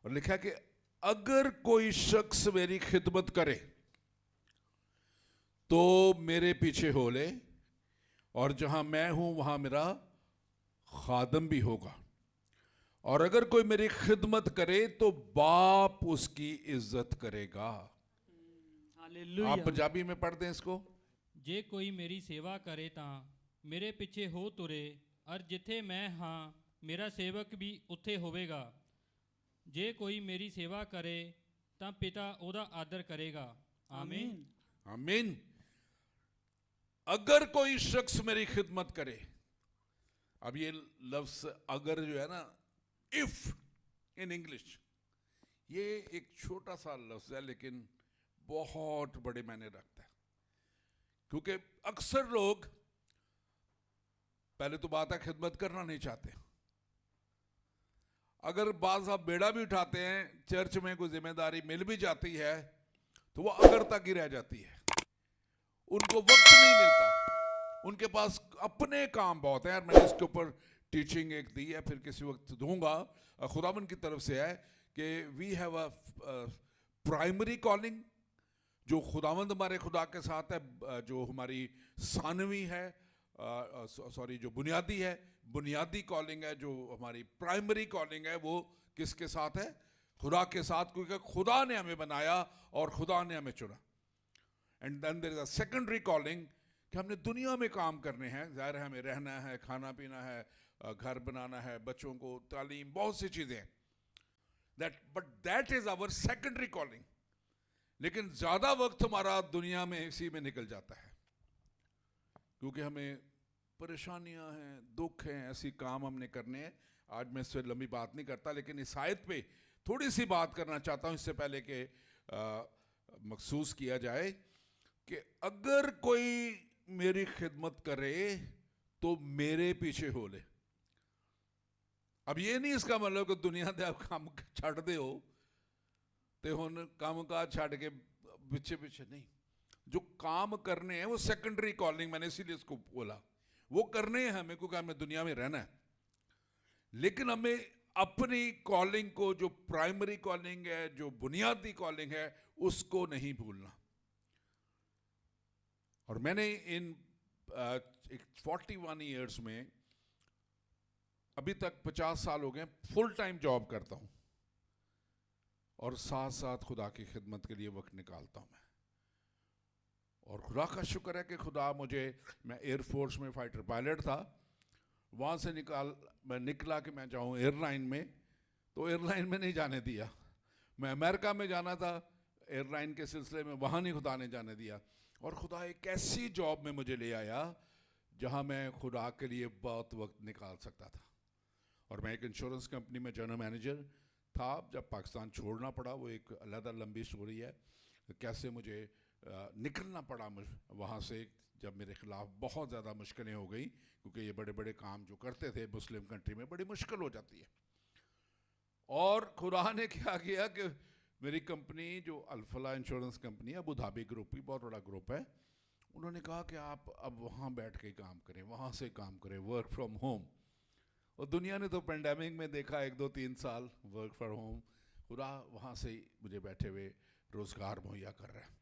اور لکھا کہ اگر کوئی شخص میری خدمت کرے تو میرے پیچھے ہو لے، اور جہاں میں ہوں وہاں میرا خادم بھی ہوگا، اور اگر کوئی میری خدمت کرے تو باپ اس کی عزت کرے گا۔ آپ ہاللویا۔ پنجابی میں پڑھ دیں اس کو۔ ਜੇ ਕੋਈ ਮੇਰੀ ਸੇਵਾ ਕਰੇ ਤਾਂ ਮੇਰੇ ਪਿੱਛੇ ਹੋ ਤੁਰੇ, ਔਰ ਜਿੱਥੇ ਮੈਂ ਹਾਂ ਮੇਰਾ ਸੇਵਕ ਵੀ ਉੱਥੇ ਹੋਵੇਗਾ। ਜੇ ਕੋਈ ਮੇਰੀ ਸੇਵਾ ਕਰੇ ਤਾਂ ਪਿਤਾ ਉਹਦਾ ਆਦਰ کرੇگا۔ آمین۔ آمین۔ اگر کوئی شخص میری خدمت کرے، اب یہ لفظ اگر جو ہے نا، اف ان انگلش، یہ ایک چھوٹا سا لفظ ہے لیکن بہت بڑے معنی رکھتا ہے، کیونکہ اکثر لوگ پہلے تو بات ہے خدمت کرنا نہیں چاہتے۔ اگر بعض آپ بیڑا بھی اٹھاتے ہیں، چرچ میں کوئی ذمہ داری مل بھی جاتی ہے تو وہ اگر تک ہی رہ جاتی ہے، ان کو وقت نہیں ملتا، ان کے پاس اپنے کام بہت ہیں۔ اور میں نے اس کے اوپر ٹیچنگ ایک دی ہے، پھر کسی وقت دوں گا۔ خداوند کی طرف سے ہے کہ we have a primary calling جو خداوند ہمارے خدا کے ساتھ ہے، جو ہماری ثانوی ہے، جو بنیادی ہے، بنیادی کالنگ ہے، جو ہماری پرائمری کالنگ ہے، وہ کس کے ساتھ ہے؟ خدا کے ساتھ، کیونکہ خدا نے ہمیں بنایا اور خدا نے ہمیں چنا۔ And then there is a secondary calling کہ ہم نے دنیا میں کام کرنے ہیں، ظاہر ہے ہمیں رہنا ہے، کھانا پینا ہے، گھر بنانا ہے، بچوں کو تعلیم، بہت سی چیزیں ہیں، but that is our secondary calling. لیکن زیادہ وقت ہمارا دنیا میں اسی میں نکل جاتا ہے، کیونکہ ہمیں پریشانیاں ہیں، دکھ ہیں، ایسی کام ہم نے کرنے ہیں۔ آج میں اس سے لمبی بات نہیں کرتا، لیکن اس آیت پہ تھوڑی سی بات کرنا چاہتا ہوں اس سے پہلے کہ مخصوص کیا جائے کہ اگر کوئی میری خدمت کرے تو میرے پیچھے ہو لے۔ اب یہ نہیں اس کا مطلب کہ دنیا دے آپ کام چھڑ دے ہو تے ہن کام کاج چھڑ کے پیچھے پیچھے نہیں۔ جو کام کرنے ہیں وہ سیکنڈری کالنگ، میں نے اسی لیے اس کو بولا، وہ کرنے ہیں ہمیں کیونکہ ہمیں دنیا میں رہنا ہے، لیکن ہمیں اپنی کالنگ کو، جو پرائمری کالنگ ہے، جو بنیادی کالنگ ہے، اس کو نہیں بھولنا۔ اور میں نے ان 41 ایئرز میں ابھی تک 50 سال ہو گئے فل ٹائم جاب کرتا ہوں، اور ساتھ ساتھ خدا کی خدمت کے لیے وقت نکالتا ہوں میں۔ اور خدا کا شکر ہے کہ خدا میں ایئر فورس میں فائٹر پائلٹ تھا، وہاں سے میں نکلا کہ میں جاؤں ایئر لائن میں، تو ایئر لائن میں نہیں جانے دیا۔ میں امریکہ میں جانا تھا ایئر لائن کے سلسلے میں، وہاں نہیں خدا نے جانے دیا۔ اور خدا ایک ایسی جاب میں مجھے لے آیا جہاں میں خدا کے لیے بہت وقت نکال سکتا تھا۔ اور میں ایک انشورنس کمپنی میں جنرل مینیجر تھا، جب پاکستان چھوڑنا پڑا، وہ ایک علیحدہ لمبی سٹوری ہے، کیسے مجھے نکلنا پڑا وہاں سے، جب میرے خلاف بہت زیادہ مشکلیں ہو گئی، کیونکہ یہ بڑے بڑے کام جو کرتے تھے مسلم کنٹری میں بڑی مشکل ہو جاتی ہے۔ اور خدا نے کیا کیا کہ میری کمپنی جو الفلاح انشورنس کمپنی ہے، ابو دھابی گروپ کی بہت بڑا گروپ ہے، انہوں نے کہا کہ آپ اب وہاں بیٹھ کے کام کریں، وہاں سے کام کریں، ورک فرام ہوم۔ اور دنیا نے تو پینڈیمک میں دیکھا 1-2-3 سال ورک فرام ہوم، خدا وہاں سے ہی مجھے بیٹھے ہوئے روزگار مہیا کر رہا ہے۔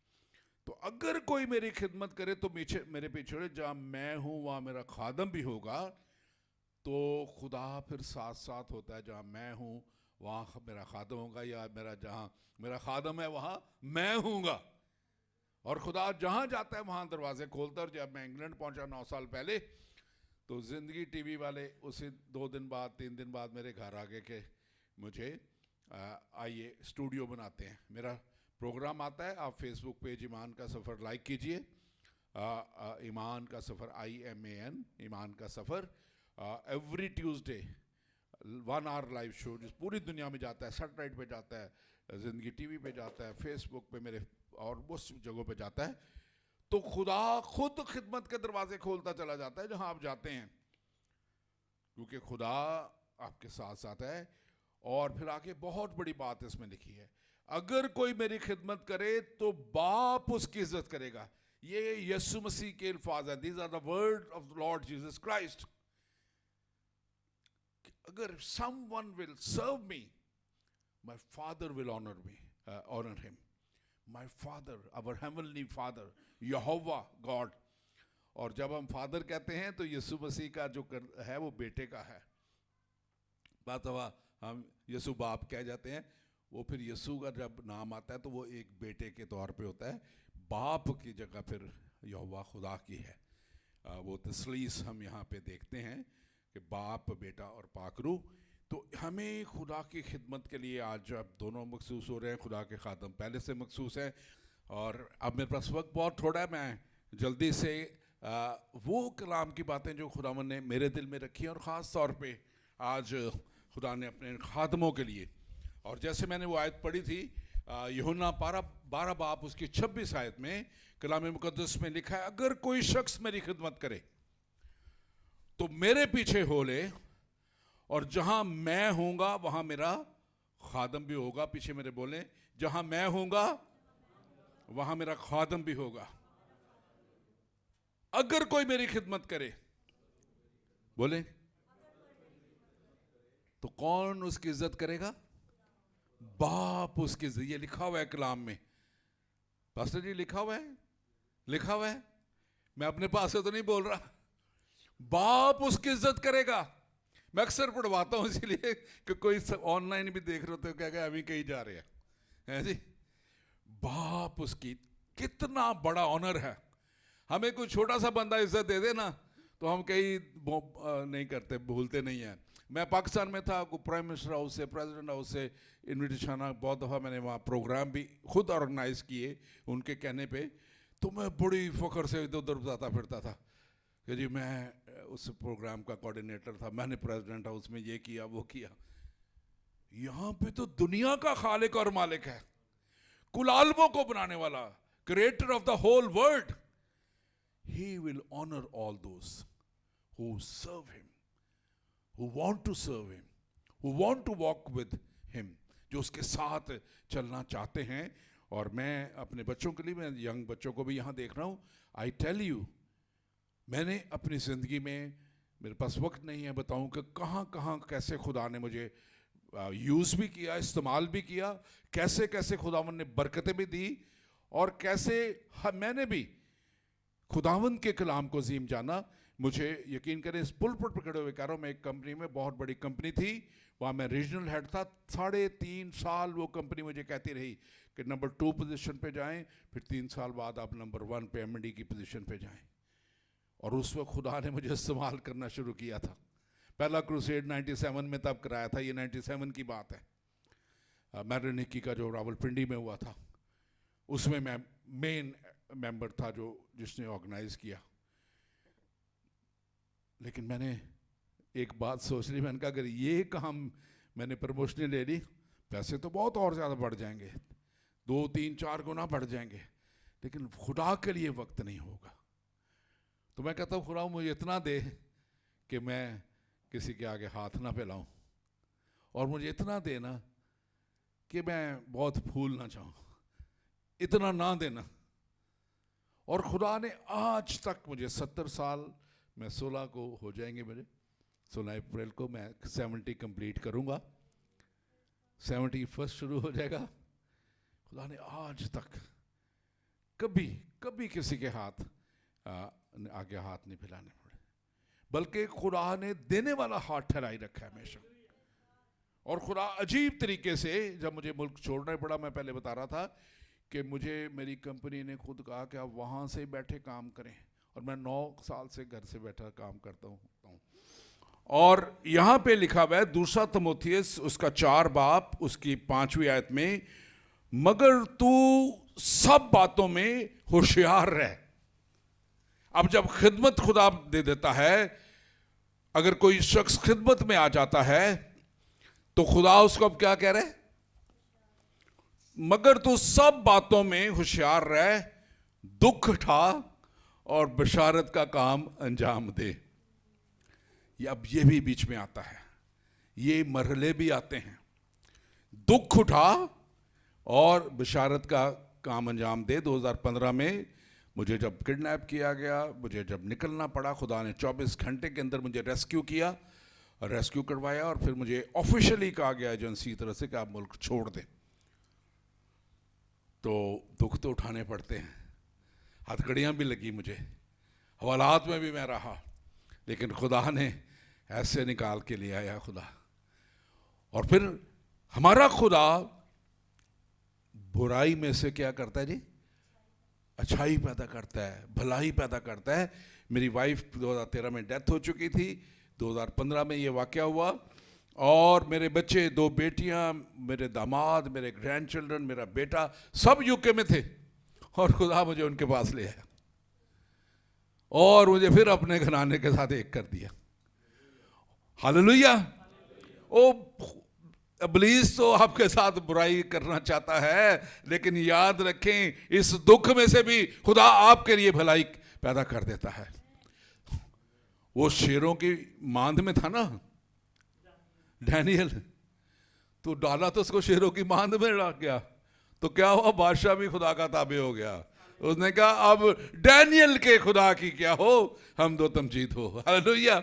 تو اگر کوئی میری خدمت کرے تو میرے پیچھے، جہاں میں ہوں وہاں میرا خادم بھی ہوگا۔ تو خدا پھر ساتھ ساتھ ہوتا ہے، جہاں میں ہوں وہاں میرا خادم ہوگا، یا جہاں میرا خادم ہے وہاں میں ہوں گا۔ اور خدا جہاں جاتا ہے وہاں دروازے کھولتا ہے۔ اور جب میں انگلینڈ پہنچا 9 سال پہلے، تو زندگی ٹی وی والے اسی 2 دن بعد 3 دن بعد میرے گھر آ گئے کہ مجھے آئیے اسٹوڈیو بناتے ہیں۔ میرا پروگرام آتا ہے، آپ فیس بک پیج ایمان کا سفر لائک کیجئے، ایمان کا سفر IMAN، ایمان کا سفر، ایوری ٹیوزڈے 1 آور لائیو شو، جس پوری دنیا میں جاتا ہے، سیٹلائٹ پہ جاتا ہے، زندگی ٹی وی پہ جاتا ہے، فیس بک پہ میرے اور بہت سی جگہوں پہ جاتا ہے۔ تو خدا خود خدمت کے دروازے کھولتا چلا جاتا ہے جہاں آپ جاتے ہیں، کیونکہ خدا آپ کے ساتھ ساتھ ہے۔ اور پھر آگے بہت بڑی بات اس میں لکھی ہے، اگر کوئی میری خدمت کرے تو باپ اس کی عزت کرے گا۔ یہ یسوع مسیح کے الفاظ ہیں، these are the word of Lord Jesus Christ. اگر someone will serve me, my Father will honor me, honor him. My Father, our heavenly Father, Yehovah God. और जब हम फादर कहते हैं तो यीशु मसीह का जो है वो बेटे का है. बात हुआ हम यीशु बाप कह जाते हैं, वो फिर यीशु का जब नाम आता है तो वो एक बेटे के तौर पे होता है. बाप की जगह फिर यहोवा खुदा की है. वो तस्लीस हम यहाँ पे देखते हैं कि बाप, बेटा और पाकरू. तो हमें खुदा की खिदमत के लिए आज अब दोनों मखसूस हो रहे हैं. खुदा के खादम पहले से मखसूस हैं और अब मेरे पास वक्त बहुत थोड़ा है. मैं जल्दी से वो कलाम की बातें जो खुदावन ने मेरे दिल में रखी हैं और ख़ास तौर पे आज खुदा ने अपने खादमों के लिए, और जैसे मैंने वो आयत पढ़ी थी यूहन्ना 12 बाब उसकी 26 आयत में कलाम मुकद्दस में लिखा है, अगर कोई शख्स मेरी खिदमत करे तो मेरे पीछे हो ले, और जहां मैं हूंगा वहां मेरा खादम भी होगा. पीछे मेरे बोले, जहां मैं हूंगा वहां मेरा खादम भी होगा. अगर कोई मेरी खिदमत करे, बोले तो कौन उसकी इज्जत करेगा? बाप उसकी इज्जत. ये लिखा हुआ है कलाम में. पास्टर जी लिखा हुआ है, लिखा हुआ है, मैं अपने पास से तो नहीं बोल रहा. बाप उसकी इज्जत करेगा. मैं अक्सर पढ़वाता हूं इसलिए कि कोई ऑनलाइन भी देख रहे होते हो क्या अभी कहीं जा रहे हैं जी. बाप उसकी, कितना बड़ा ऑनर है. हमें कोई छोटा सा बंदा इज्जत दे दे ना तो हम कहीं नहीं करते, भूलते नहीं हैं. मैं पाकिस्तान में था, प्राइम मिनिस्टर हाउस से, प्रेसिडेंट हाउस से इन्विटेशन आना, बहुत दफ़ा मैंने वहाँ प्रोग्राम भी खुद ऑर्गेनाइज किए उनके कहने पे. तो मैं बड़ी फ़ख्र से इधर उधर बताता फिरता था कि जी मैं उस प्रोग्राम का कोऑर्डिनेटर था, मैंने प्रेसिडेंट हाउस में ये किया वो किया. यहाँ पे तो दुनिया का खालिक और मालिक है, कुलाल्बों को बनाने वाला, creator of the whole world. He will honor all those who serve him, who want to serve him, who want to walk with him, जो उसके साथ चलना चाहते हैं. और मैं अपने बच्चों के लिए, मैं यंग बच्चों को भी यहाँ देख रहा हूँ. आई टेल यू, मैंने अपनी ज़िंदगी में, मेरे पास वक्त नहीं है बताऊँ कि कहाँ कहाँ कैसे खुदा ने मुझे यूज़ भी किया, इस्तेमाल भी किया, कैसे कैसे खुदावन ने बरकतें भी दी, और कैसे मैंने भी खुदावन के कलाम को अजीम जाना. मुझे यकीन करें, इस पुल पर पकड़े हुए कह रहा हूँ, मैं एक कंपनी में, बहुत बड़ी कंपनी थी, वहाँ मैं रीजनल हेड था. 3.5 साल वो कंपनी मुझे कहती रही कि नंबर 2 पोजीशन पे जाएं, फिर 3 साल बाद आप नंबर 1 पे MD की पोजीशन पे जाएं. और उस वक्त खुदा ने मुझे इस्तेमाल करना शुरू किया था. पहला क्रूसेड 97 में तब कराया था, ये 97 की बात है. मैरनिकी का जो रावलपिंडी में हुआ था, उसमें मैं मेन मेंबर था जो जिसने ऑर्गेनाइज किया. लेकिन मैंने एक बात सोच ली, मैंने कहा अगर ये काम मैंने प्रमोशन ले ली, पैसे तो बहुत और ज़्यादा बढ़ जाएंगे, 2, 3, 4 गुना बढ़ जाएंगे, लेकिन खुदा के लिए वक्त नहीं होगा. तो मैं कहता हूँ खुदा मुझे इतना दे कि मैं किसी के आगे हाथ ना फैलाऊं, और मुझे इतना देना कि मैं बहुत फूल ना चाहूँ, इतना ना देना. और खुदा ने आज तक मुझे 70 साल, मैं 16 को हो जाएंगे मेरे, 16 अप्रैल को मैं 70 कंप्लीट करूँगा, 71 शुरू हो जाएगा. खुदा ने आज तक कभी कभी किसी के हाथ आगे हाथ नहीं फैलाने पड़े, बल्कि खुदा ने देने वाला हाथ ठहराई रखा है हमेशा. और खुदा अजीब तरीके से, जब मुझे मुल्क छोड़ना पड़ा, मैं पहले बता रहा था कि मुझे मेरी कंपनी ने खुद कहा कि आप वहाँ से बैठे काम करें, और मैं 9 साल से घर से बैठा काम करता हूँ. और यहाँ पे लिखा हुआ है 2 तिमोथियस उसका 4 बाब उसकी 5वीं आयत में, मगर तू सब बातों में होशियार रह. अब जब खिदमत खुदा दे देता है, अगर कोई शख्स खिदमत में आ जाता है तो खुदा उसको अब क्या कह रहे हैं? मगर तू सब बातों में होशियार रह, दुख उठा और बशारत का काम अंजाम दे. अब ये भी बीच में आता है, ये मरहले भी आते हैं. दुख उठा और बशारत का काम अंजाम दे. 2015 में मुझे जब किडनैप किया गया, मुझे जब निकलना पड़ा, खुदा ने 24 घंटे के अंदर मुझे रेस्क्यू किया रेस्क्यू करवाया और फिर मुझे ऑफिशियली कहा गया एजेंसी की तरफ से कि आप मुल्क छोड़ दें। तो दुख तो उठाने पड़ते हैं, हथकड़ियाँ भी लगी मुझे, हवालात में भी मैं रहा, लेकिन खुदा ने ऐसे निकाल के ले आया खुदा। और फिर हमारा खुदा बुराई में से क्या करता है जी? अच्छाई पैदा करता है, भलाई पैदा करता है। मेरी वाइफ 2013 में डेथ हो चुकी थी, 2015 में ये वाक़या हुआ, और मेरे बच्चे, 2 बेटियां, मेरे दामाद, मेरे ग्रैंड चिल्ड्रन, मेरा बेटा, सब यूके में थे, और खुदा मुझे उनके पास ले आया और मुझे फिर अपने घराने के साथ एक कर दिया। हालेलुया। ओ इब्लीस तो आपके साथ बुराई करना चाहता है, लेकिन याद रखें इस दुख में से भी खुदा आपके लिए भलाई पैदा कर देता है। वो शेरों की मांद में था ना डैनियल, तो डाला तो उसको शेरों की मांद में डाल गया, तो क्या हुआ? बादशाह भी खुदा का ताबे हो गया। उसने कहा अब डैनियल के खुदा की क्या हो, हम दो तमजीद हो। हालेलुया।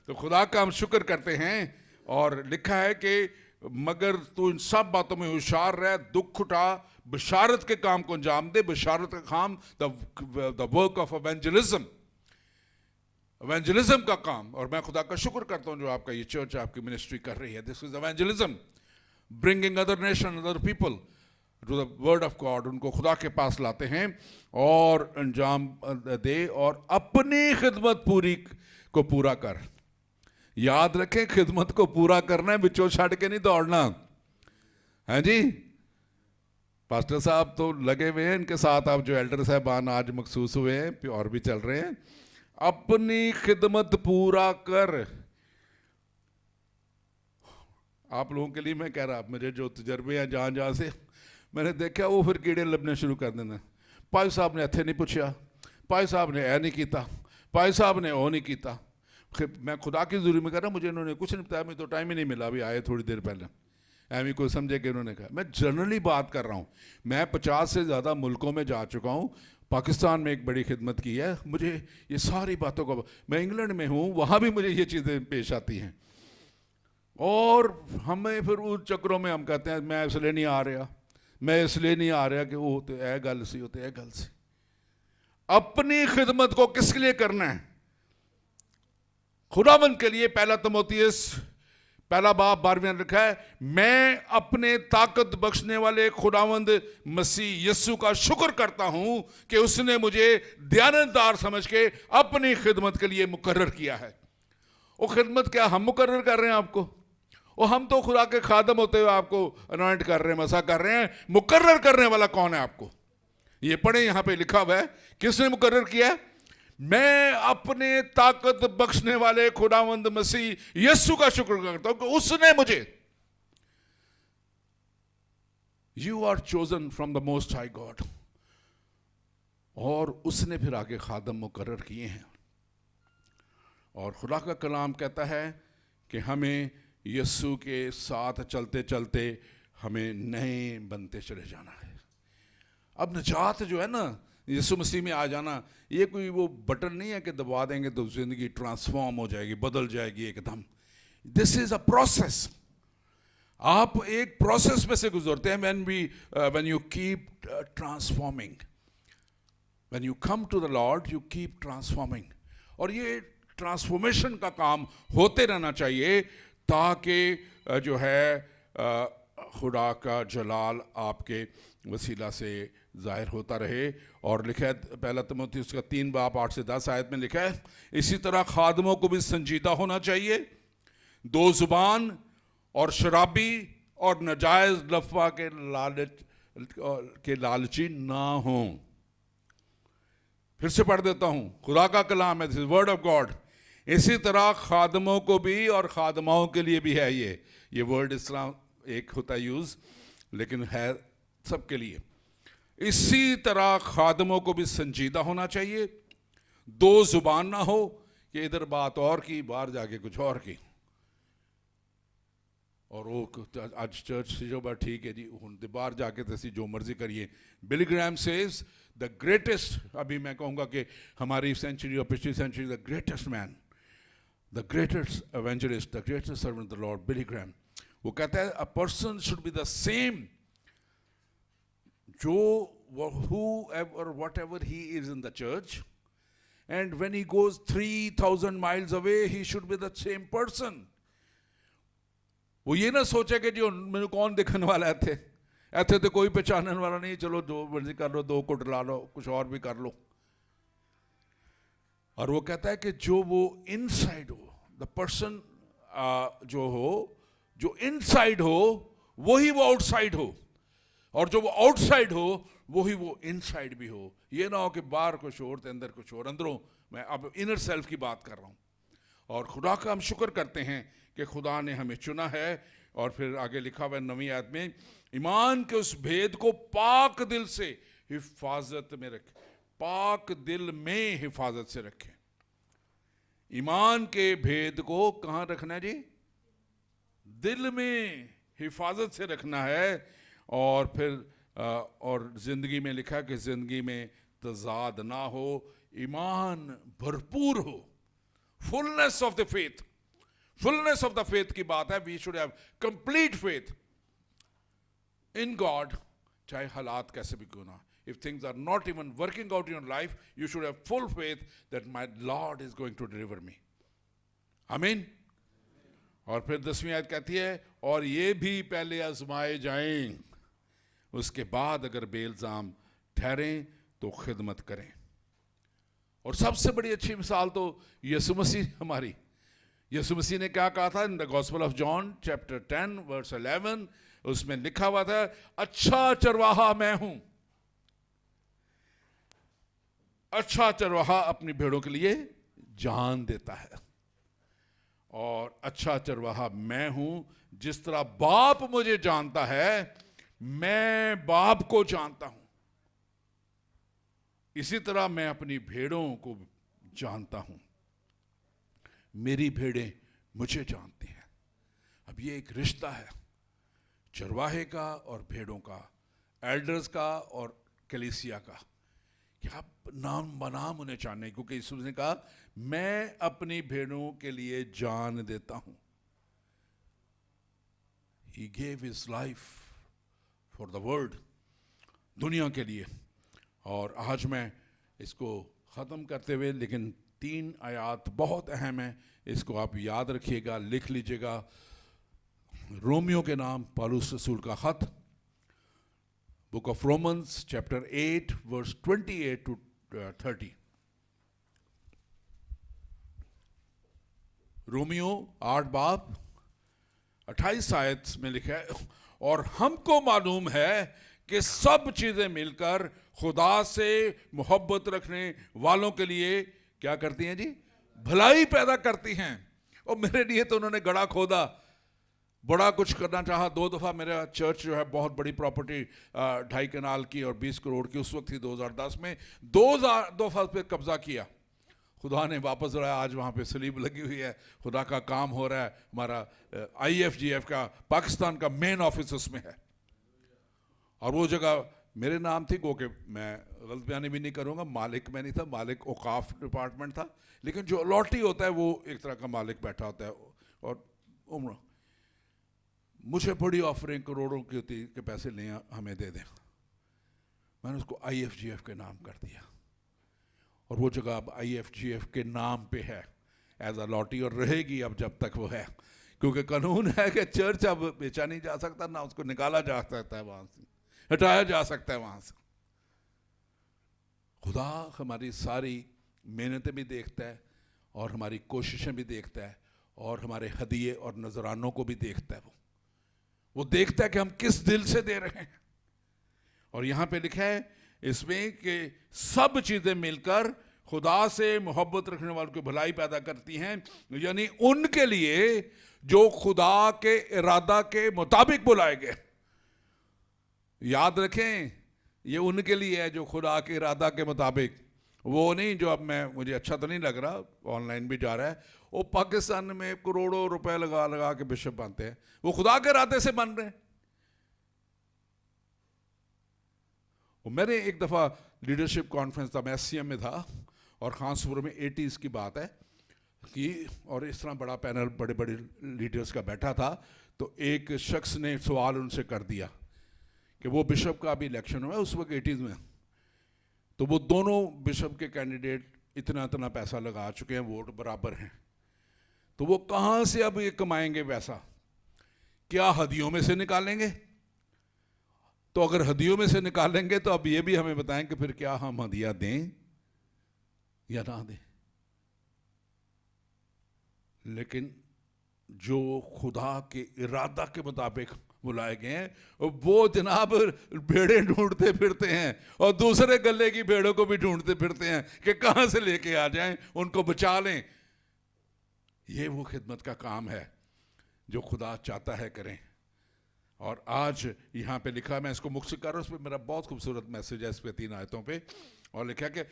तो खुदा का हम शुक्र करते हैं, और लिखा है कि मगर तू इन सब बातों में होशियार रह, दुख उठा, बशारत के काम को अंजाम दे। बशारत का काम, the work of evangelism, evangelism का काम। और मैं खुदा का शुक्र करता हूं जो आपका ये चर्च, आपकी मिनिस्ट्री कर रही है। This is evangelism, bringing other nation, other people to the word of God. उनको खुदा के पास लाते हैं और अंजाम दे, और अपनी खिदमत को पूरा कर। याद रखें, खिदमत को पूरा करना है, बिचो छड़ के नहीं दौड़ना है जी। पास्टर साहब तो लगे हुए हैं, इनके साथ आप जो एल्डर साहबान आज मखसूस हुए हैं और भी चल रहे हैं, अपनी खिदमत पूरा कर। आप लोगों के लिए मैं कह रहा, मेरे जो तजर्बे हैं जहाँ जहाँ से मैंने देखा, वो फिर कीड़े लबने शुरू कर देना। पाई साहब ने इत्थे नहीं पूछा, पाई साहब ने ऐ नहीं किया, पाई साहब ने वो नहीं किया। मैं खुदा की ज़रूरी में कह रहा हूँ, मुझे इन्होंने कुछ नहीं बताया, मुझे तो टाइम ही नहीं मिला, अभी आए थोड़ी देर पहले, ऐਵੇਂ कोई समझे कि उन्होंने कहा। मैं जनरली बात कर रहा हूँ, मैं 50 से ज़्यादा मुल्कों में जा चुका हूँ, पाकिस्तान में एक बड़ी खिदमत की है, मुझे ये सारी बातों को, मैं इंग्लैंड में हूँ, वहाँ भी मुझे ये चीज़ें पेश आती हैं, और हमें फिर उस चक्रों में हम कहते हैं मैं इसलिए नहीं आ रहा, मैं इसलिए नहीं आ रहा कि वो तो ऐ गल सी, होते ऐ गल सी। अपनी खिदमत को किस लिए करना है? खुदावंद के लिए। पहला तिमोथियुस पहला बाब 12वें लिखा है, मैं अपने ताकत बख्शने वाले खुदावंद मसीह यीशु का शुक्र करता हूं कि उसने मुझे दयानतदार समझ के अपनी खिदमत के लिए मुकर्रर किया है। वो खिदमत क्या हम मुकर्रर कर रहे हैं आपको? वो हम तो खुदा के खादम होते हुए आपको अनॉइंट कर रहे हैं, मसा कर रहे हैं। मुकर्रर करने वाला कौन है आपको? ये पढ़े, यहां पे लिखा हुआ है, किसने मुकर्रर किया है? मैं अपने ताकत बख्शने वाले खुदावंद मसीह यीशु का शुक्र करता हूं कि उसने मुझे, you are chosen from the most high God, और उसने फिर आगे खादम मुकर्रर किए हैं। और खुदा का कलाम कहता है कि हमें यीशु के साथ चलते चलते हमें नए बनते चले जाना है। अब निजात जो है ना, यीशु मसीह में आ जाना, ये कोई वो बटन नहीं है कि दबा देंगे तो जिंदगी ट्रांसफॉर्म हो जाएगी, बदल जाएगी एकदम। This is a process. आप एक प्रोसेस में से गुजरते हैं। when you keep transforming, when you come to the Lord, you keep transforming, और ये ट्रांसफॉर्मेशन का काम होते रहना चाहिए ताकि जो है खुदा का जलाल आपके वसीला से जाहिर होता रहे। और लिखा है पहला तिमोथियुस का 3 बाब 8 से 10 आयत में लिखा है, इसी तरह खादमों को भी संजीदा होना चाहिए, दो जुबान और शराबी और नाजायज लफ्वा के लालची ना हों। फिर से पढ़ देता हूं, खुदा का कलाम है, this is word of God. इसी तरह खादमों को भी, और खादमाओं के लिए भी है ये वर्ड इस्लाम एक होता है यूज, लेकिन है सबके लिए। इसी तरह खादमों को भी संजीदा होना चाहिए, दो जुबान ना हो कि इधर बात और की, बाहर जाके कुछ और की। और वो आज चर्च से जो बात ठीक है जी, बाहर जाके तो जो मर्जी करिए। Billy Graham says the greatest, अभी मैं कहूँगा कि हमारी सेंचुरी और पिछली century the greatest man the greatest evangelist, the greatest servant of the Lord, Billy Graham, وہ کہتا ہے a person should be the same whoever, whatever he is in the church, and when he goes 3,000 miles away, he should be the same person. وہ یہ نہ سوچے کہ جو میں کون دیکھنے والا ہے تھے ایتھے تو کوئی پہچاننے والا نہیں, چلو جو مرضی کر لو, 2 کو ڈلا لو, کچھ اور بھی کر لو. اور وہ کہتا ہے کہ جو وہ ان سائڈ ہو, دا پرسن جو ان سائڈ ہو وہی وہ آؤٹ سائڈ ہو, اور جو وہ آؤٹ سائڈ ہو وہی وہ ان سائڈ بھی ہو. یہ نہ ہو کہ باہر کچھ اور تو اندر کچھ اور. اندروں میں اب انر سیلف کی بات کر رہا ہوں. اور خدا کا ہم شکر کرتے ہیں کہ خدا نے ہمیں چنا ہے. اور پھر آگے لکھا ہوا ہے 9ویں آیت میں, ایمان کے اس بھید کو پاک دل سے حفاظت میں رکھیں. پاک دل میں حفاظت سے رکھیں. ایمان کے بھید کو کہاں رکھنا ہے جی؟ دل میں حفاظت سے رکھنا ہے. اور پھر اور زندگی میں لکھا کہ زندگی میں تضاد نہ ہو, ایمان بھرپور ہو. Fullness of the faith, fullness of the faith کی بات ہے. We should have complete faith in God, چاہے حالات کیسے بھی کیوں نہ. If things are not even working out in your life, you should have full faith that my Lord is going to deliver me. Amen. اور پھر 10ویں آیت کہتی ہے, اور یہ بھی پہلے آزمائے جائیں, اس کے بعد اگر بے الزام ٹھہریں تو خدمت کریں. اور سب سے بڑی اچھی مثال تو یسوع مسیح ہماری. یسوع مسیح نے کیا کہا تھا؟ in the Gospel of John chapter 10 verse 11, اس میں لکھا ہوا تھا, اچھا چرواہا میں ہوں. اچھا چرواہا اپنی بھیڑوں کے لیے جان دیتا ہے. اور اچھا چرواہا میں ہوں, جس طرح باپ مجھے جانتا ہے میں باپ کو جانتا ہوں, اسی طرح میں اپنی بھیڑوں کو جانتا ہوں. میری بھیڑیں مجھے جانتی ہیں. اب یہ ایک رشتہ ہے چرواہے کا اور بھیڑوں کا, ایلڈرز کا اور کلیسیا کا, کہ آپ نام بنام انہیں جاننے, کیونکہ یسوع نے کہا میں اپنی بھیڑوں کے لیے جان دیتا ہوں. He gave his life for the world, دنیا کے لیے. اور آج میں اس کو ختم کرتے ہوئے, لیکن 3 آیات بہت اہم ہیں, اس کو آپ یاد رکھیے گا, لکھ لیجئے گا. رومیو کے نام پالوس رسول کا خط, book of Romans chapter 8 verse 28 to 30. رومیو 8 باب 28 آیت میں لکھا ہے, اور ہم کو معلوم ہے کہ سب چیزیں مل کر خدا سے محبت رکھنے والوں کے لیے کیا کرتی ہیں جی؟ بھلائی پیدا کرتی ہیں. اور میرے لیے تو انہوں نے گڑھا کھودا, بڑا کچھ کرنا چاہا. 2 دفعہ میرا چرچ جو ہے, بہت بڑی پراپرٹی 2.5 کنال کی اور 20 کروڑ کی اس وقت تھی 2010 میں, 2 دفعہ پہ قبضہ کیا. خدا نے واپس لایا. آج وہاں پہ صلیب لگی ہوئی ہے. خدا کا کام ہو رہا ہے. ہمارا IFGF کا پاکستان کا مین آفس اس میں ہے. اور وہ جگہ میرے نام تھی, گو کہ میں غلط بیانی بھی نہیں کروں گا, مالک میں نہیں تھا, مالک اوقاف ڈپارٹمنٹ تھا, لیکن جو الاٹی ہوتا ہے وہ ایک طرح کا مالک بیٹھا ہوتا ہے. اور عمر مجھے بڑی آفرنگ کروڑوں کی ہوتی کہ پیسے لیں ہمیں دے دیں. میں نے اس کو IFGF کے نام کر دیا, اور وہ جگہ اب IFGF کے نام پہ ہے ایز الاٹی, اور رہے گی اب جب تک وہ ہے, کیونکہ قانون ہے کہ چرچ اب بیچا نہیں جا سکتا, نہ اس کو نکالا جا سکتا ہے وہاں سے, ہٹایا جا سکتا ہے وہاں سے. خدا ہماری ساری محنتیں بھی دیکھتا ہے, اور ہماری کوششیں بھی دیکھتا ہے, اور ہمارے ہدیے اور نذرانوں کو بھی دیکھتا ہے. وہ دیکھتا ہے کہ ہم کس دل سے دے رہے ہیں. اور یہاں پہ لکھا ہے اس میں کہ سب چیزیں مل کر خدا سے محبت رکھنے والوں کی بھلائی پیدا کرتی ہیں, یعنی ان کے لیے جو خدا کے ارادہ کے مطابق بلائے گئے. یاد رکھیں, یہ ان کے لیے ہے جو خدا کے ارادہ کے مطابق, وہ نہیں جو اب مجھے اچھا تو نہیں لگ رہا, آن لائن بھی جا رہا ہے, وہ پاکستان میں کروڑوں روپے لگا کے بشپ بنتے ہیں, وہ خدا کے ارادے سے بن رہے ہیں. میں نے ایک دفعہ لیڈرشپ کانفرنس تھا, میں SCM میں تھا, اور خان سور میں 80s کی بات ہے, कि और इस तरह बड़ा पैनल बड़े बड़े लीडर्स का बैठा था, तो एक शख्स ने सवाल उनसे कर दिया कि वो बिशप का अभी इलेक्शन हुआ है उस वक्त 80s में, तो वो दोनों बिशप के कैंडिडेट इतना इतना पैसा लगा चुके हैं, वोट बराबर हैं, तो वो कहाँ से अब ये कमाएंगे पैसा? क्या हदियों में से निकालेंगे? तो अगर हदियों में से निकालेंगे तो अब ये भी हमें बताएं कि फिर क्या हम हदिया दें या ना दें। लेकिन जो खुदा के इरादा के मुताबिक बुलाए गए हैं वो जनाब भेड़े ढूंढते फिरते हैं और दूसरे गले की भेड़ों को भी ढूंढते फिरते हैं कि कहां से लेके आ जाएं, उनको बचा लें। ये वो खिदमत का काम है जो खुदा चाहता है करें। और आज यहाँ पे लिखा, मैं इसको मुख्य कर रहा हूँ, उस पर मेरा बहुत खूबसूरत मैसेज है इस पे 3 आयतों पे, और लिखा कि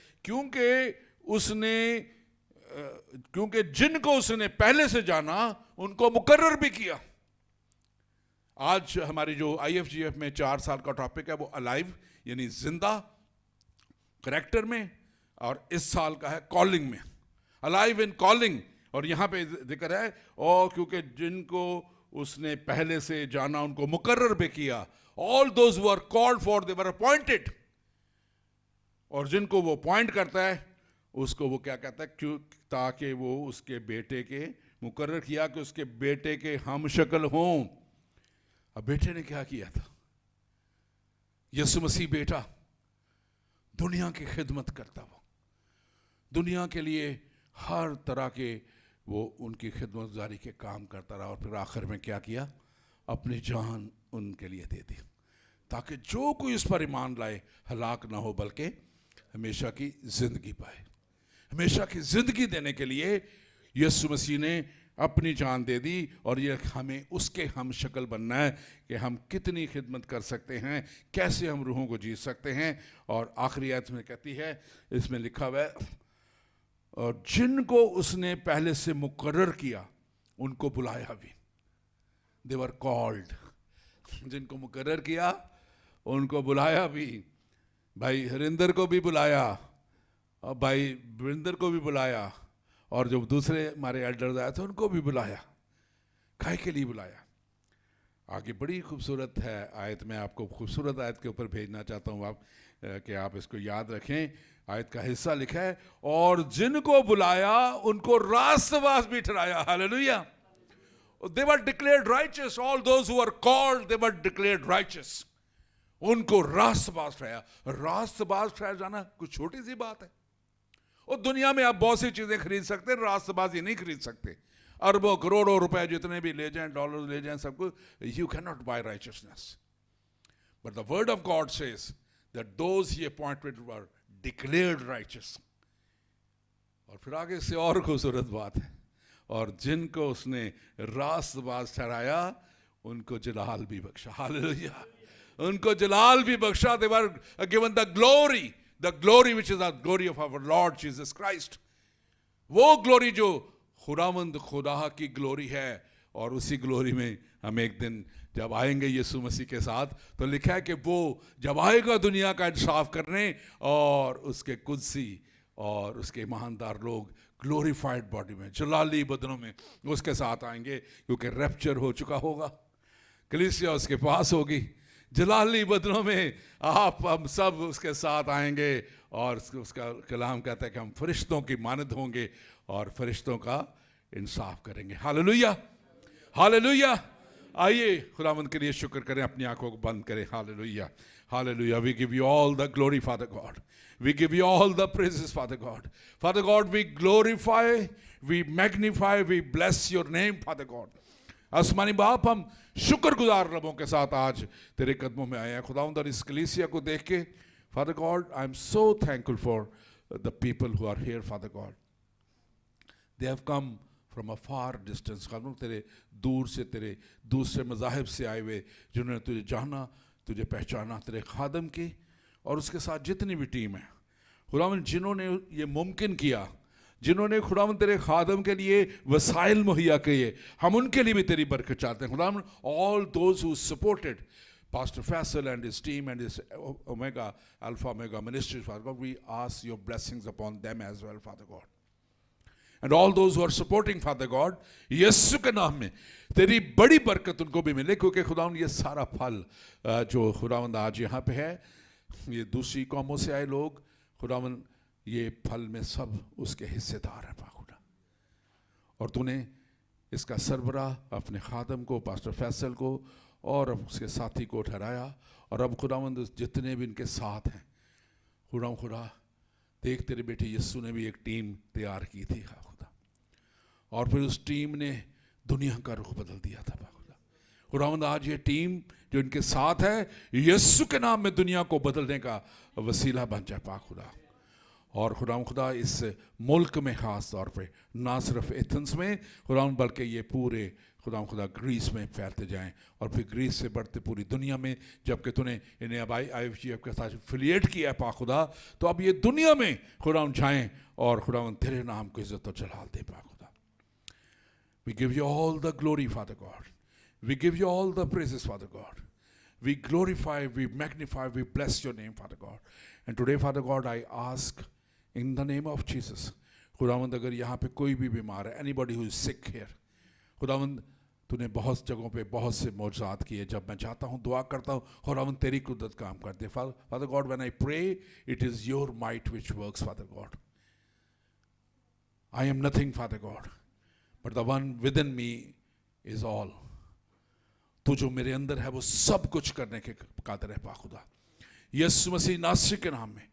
क्योंकि जिनको उसने पहले से जाना उनको मुकर्रर भी किया। आज हमारी जो IFGF में 4 साल का टॉपिक है वो अलाइव यानी जिंदा करैक्टर में, और इस साल का है कॉलिंग में, अलाइव इन कॉलिंग। और यहाँ पे जिक्र है और क्योंकि जिनको उसने पहले से जाना उनको मुकर्रर भी किया, all those who are called for they were appointed. और जिनको वो अपॉइंट करता है उसको वो क्या कहता है, क्यों? ताकि वो उसके बेटे के मुकर्रर किया कि उसके बेटे के हम शक्ल हों। अब बेटे ने क्या किया था? यीशु मसीह बेटा दुनिया की खिदमत करता, वो दुनिया के लिए हर तरह के वो उनकी खिदमत गुजारी के काम करता रहा, और फिर आखिर में क्या किया? अपनी जान उनके लिए दे दी, ताकि जो कोई इस पर ईमान लाए हलाक ना हो बल्कि हमेशा की जिंदगी पाए। हमेशा की जिंदगी देने के लिए यीशु मसीह ने अपनी जान दे दी, और ये हमें उसके हम शक्ल बनना है कि हम कितनी खिदमत कर सकते हैं, कैसे हम रूहों को जीत सकते हैं। और आखिरी आयत में कहती है, इसमें लिखा हुआ है, और जिनको उसने पहले से मुकर्रर किया उनको बुलाया भी। दे वर कॉल्ड, जिनको मुकर्रर किया उनको बुलाया भी। भाई हरिंदर को भी बुलाया और भाई वरिंदर को भी बुलाया, और जो दूसरे हमारे एल्डर्स आए थे उनको भी बुलाया। काहे के लिए बुलाया? आगे बड़ी खूबसूरत है आयत, मैं आपको खूबसूरत आयत के ऊपर भेजना चाहता हूँ आप कि आप इसको याद रखें। आयत का हिस्सा लिखा है, और जिनको बुलाया उनको रास्तबाज भी ठहराया। Hallelujah. They were declared righteous. All those who were called, they were declared righteous. उनको रास्तबाज ठहराया। रास्तबाज ठहरा जाना कुछ छोटी सी बात है। और दुनिया में आप बहुत सी चीजें खरीद सकते हैं, रास्तबाजी नहीं खरीद सकते। अरबों करोड़ों रुपए जितने भी ले जाएं, डॉलर ले जाएं, सब कुछ, you cannot buy righteousness. But the word of God says that those he appointed were declared righteous. और फिर आगे से और खूबसूरत बात है, और जिनको उसने रास्तबाज ठहराया उनको जलाल भी बख्शा। हालेलुया। उनको जलाल भी बख्शा। They were given the glory which is the glory of our Lord Jesus Christ. वो ग्लोरी जो खुदावंद खुदा की ग्लोरी है, और उसी ग्लोरी में हम एक दिन जब आएंगे यीशु मसीह के साथ, तो लिखा है कि वो जब आएगा दुनिया का इंसाफ करने, और उसके कुदसी और उसके ईमानदार लोग ग्लोरीफाइड बॉडी में, जलाली बदनों में उसके साथ आएंगे, क्योंकि रैप्चर हो चुका होगा, कलीसिया उसके पास होगी, जलाली बदनों में आप हम सब उसके साथ आएंगे। और उसका कलाम कहता है कि हम फरिश्तों की मानद होंगे और फरिश्तों का इंसाफ करेंगे। Hallelujah, hallelujah. आइए खुदावंद के लिए शुक्र करें, अपनी आंखों को बंद करें। Hallelujah, hallelujah. We give you all the glory father God, we give you all the praises Father God. Father God, we glorify, we magnify, we bless your name Father God. आसमानी बाप, हम शुक्रगुजार रबों के साथ आज तेरे कदमों में आए हैं खुदावंद, और इस कलीसिया को देख के Father God, I am so thankful for the people who are here Father God. They have come from a far distance. खुदावंद तेरे दूर से, तेरे दूसरे मज़ाहिब से आए हुए, जिन्होंने तुझे जाना, तुझे पहचाना, तेरे खादम की और उसके साथ जितनी भी टीम है खुदावंद, जिन्होंने ये मुमकिन किया, जिन्होंने खुदावंद तेरे खादम के लिए वसाइल मुहैया किए, हम उनके लिए भी तेरी बरकत चाहते हैं खुदावंद. All those who supported Pastor Faisal and his team and his Alpha Omega Ministries, Father God, we ask your blessings upon them as well, Father God. and all those who are supporting Father God, यीशु के नाम में तेरी बड़ी बरकत उनको भी मिले, क्योंकि खुदावंद ये सारा फल जो खुदावंद आज यहाँ पे है, ये दूसरी कौमों से आए लोग, खुदावंद ये फल में सब उसके हिस्सेदार हैं खुदा। और तूने इसका सरबराह अपने खादम को, पास्टर फैसल को और उसके साथी को ठहराया, और अब खुदावंद जितने भी इनके साथ हैं, खुदा देख तेरे बेटे यीशु ने भी एक टीम तैयार की थी खुदा, और फिर उस टीम ने दुनिया का रुख बदल दिया था खुदा। खुदावंद आज ये टीम जो इनके साथ है, यीशु के नाम में दुनिया को बदलने का वसीला बन जाए खुदा। और खुदा इस मुल्क में ख़ास तौर पे ना सिर्फ एथेंस में खुदावंद, बल्कि ये पूरे खुदा ग्रीस में फैलते जाएं, और फिर ग्रीस से बढ़ते पूरी दुनिया में। जबकि तूने इन्हें अब IFGF के साथ एफिलिएट किया है खुदा, तो अब ये दुनिया में खुदावंद जाएं और खुदावंद तेरे नाम को इज्जत और जलाल दे खुदा। We give you all the glory, Father God. We give you all the praises, Father God. We glorify, we magnify, we bless your name, Father God. And today, Father God, I ask in the name of Jesus, खुदावंद अगर यहाँ पे कोई भी बीमार है, anybody who is sick here, खुदावंद तूने बहुत जगहों पे बहुत से मौजज़ात किए, जब मैं चाहता हूँ दुआ करता हूँ, खुदावंद तेरी कुदरत काम करते। Father God, when I pray, it is your might which works, Father God. I am nothing, Father God, but the one within me is all. तू जो मेरे अंदर है वो सब कुछ करने के कादिर है खुदा। यीशु मसीह नासरी के नाम में,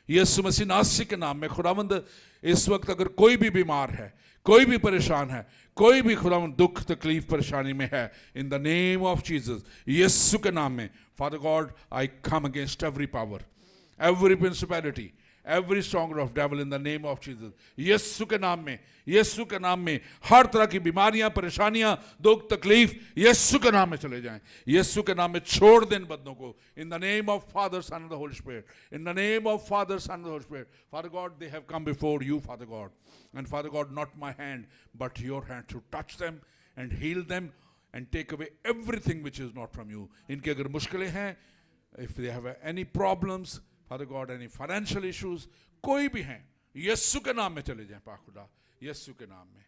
यीशु मसीह नासरी के नाम में खुदावंद इस वक्त अगर कोई भी बीमार है, कोई भी परेशान है, कोई भी खुदावंद दुख तकलीफ परेशानी में है, in the name of Jesus, Yeshu के नाम में, father God, I come against every power, every principality, every stronger of devil in the name of Jesus. Yeshu के नाम में, यीशु के नाम में हर तरह की बीमारियां, परेशानियां, दुख तकलीफ यीशु के नाम में चले जाएं। यीशु के नाम में छोड़ दें बंदों को। In the name of Father, Son and the Holy Spirit. In the name of Father, Son and the Holy Spirit. Father God, they have come before you, Father God. And Father God, not my hand, but your hand to touch them and heal them and take away everything which is not from you. इनके अगर मुश्किलें हैं, if they have any problems, Father God, any financial issues, कोई भी हैं, यीशु के नाम में चले जाएं खुदा, यीशु के नाम में।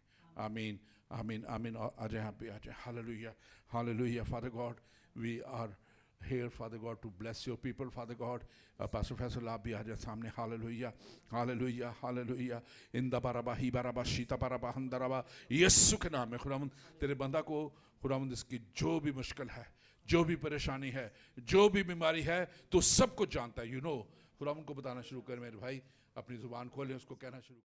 आमीन, आमीन, आमीन। आ जाए यहाँ पे, आ जाए। Hallelujah, hallelujah. Father God, we are here, Father God, to bless your people, Father God. Pastor Faisal, आप भी आ जाए सामने। Hallelujah, hallelujah, hallelujah. इंदा बाराबा ही बाराबा शीता बाराबा हंदराबा, यीशु के नाम में खुदावंद तेरे बंदा को खुदावंद इसकी जो भी मुश्किल है, जो भी परेशानी है, जो भी बीमारी है, तो सब कुछ जानता है। यू नो, खुदावंद को बताना शुरू कर मेरे भाई, अपनी जुबान खोले, उसको कहना शुरू